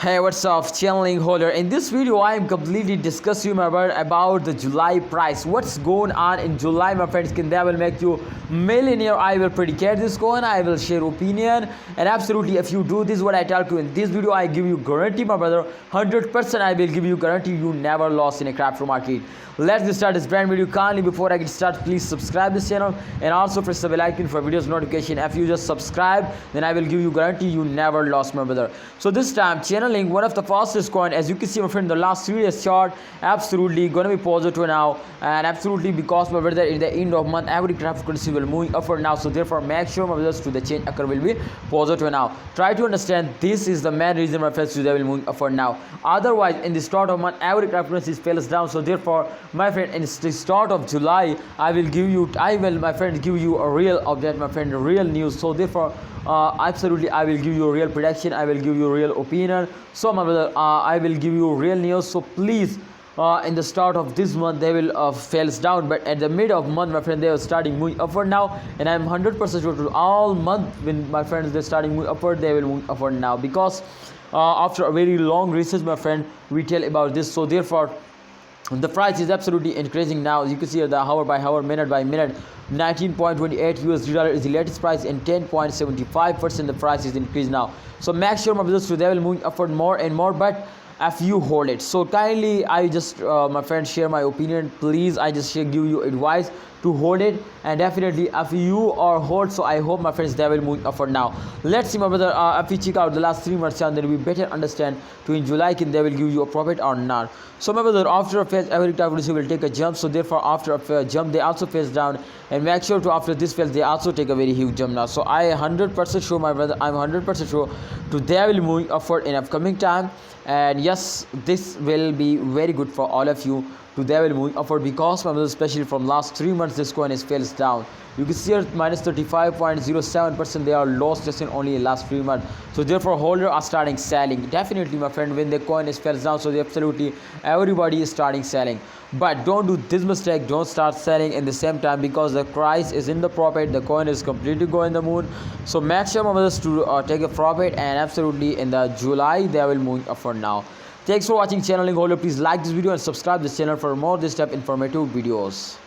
Hey, what's up, Chainlink holder? In this video, I am completely discussing about the July price. What's going on in July, my friends? That will make you millionaire. I will predicate this coin. I will share opinion, and absolutely, if you do this, what I tell you in this video, I give you guarantee, my brother. 100% I will give you guarantee you never lost in a crypto market. Let's get start this brand video. Kindly before I get started, please subscribe this channel and also press the bell icon for videos notification. If you just subscribe, then I will give you guarantee you never lost, my brother. So this time, Chainlink, one of the fastest coin, as you can see, my friend, the last 3 days chart, absolutely gonna be positive now, and absolutely because, my brother, in the end of month, every cryptocurrency will move upward now. So therefore, make sure, my brothers, to the change occur will be positive now. Try to understand this is the main reason, my friends, to they will move upward now. Otherwise, in the start of month, every cryptocurrency fails down. So therefore, my friend, in the start of July, I will, my friend, give you a real update, my friend, real news. So therefore, absolutely, I will give you a real prediction. I will give you a real opinion. So my brother, I will give you real news. So please, in the start of this month, they will fails down, but at the mid of month, my friend, they are starting moving upward now, and I'm 100% sure to all month when my friends they're starting moving upward, they will move upward now because after a very long research, my friend, we tell about this. So therefore, the price is absolutely increasing now. As you can see the hour by hour, minute by minute, 19.28 USD dollar is the latest price, and 10.75% the price is increased now. So make sure, my brothers, to they will move upward more and more, but if you hold it. So kindly, I just my friends, share my opinion, please. I just give you advice to hold it, and definitely if you are hold, so I hope, my friends, they will move upward now. Let's see, my brother, if we check out the last 3 months, and then we better understand to in July can they will give you a profit or not. So my brother, after a phase, every cryptocurrency will take a jump. So therefore, after a jump, they also face down, and make sure to after this phase, they also take a very huge jump now. So I 100% sure, my brother, I'm 100% sure to they will move upward in upcoming time. And yes, this will be very good for all of you to they will move upward because, my brother, especially from last 3 months, this coin is fails down. You can see here minus 35.07% they are lost just in only last 3 months. So therefore, holders are starting selling. Definitely, my friend, when the coin is fails down, so absolutely everybody is starting selling. But don't do this mistake. Don't start selling in the same time because the price is in the profit. The coin is completely going the moon. So make sure, my brothers, to take a profit, and absolutely in the July they will move upward now. Thanks for watching, Chainlink holder. Please like this video and subscribe this channel for more this type informative videos.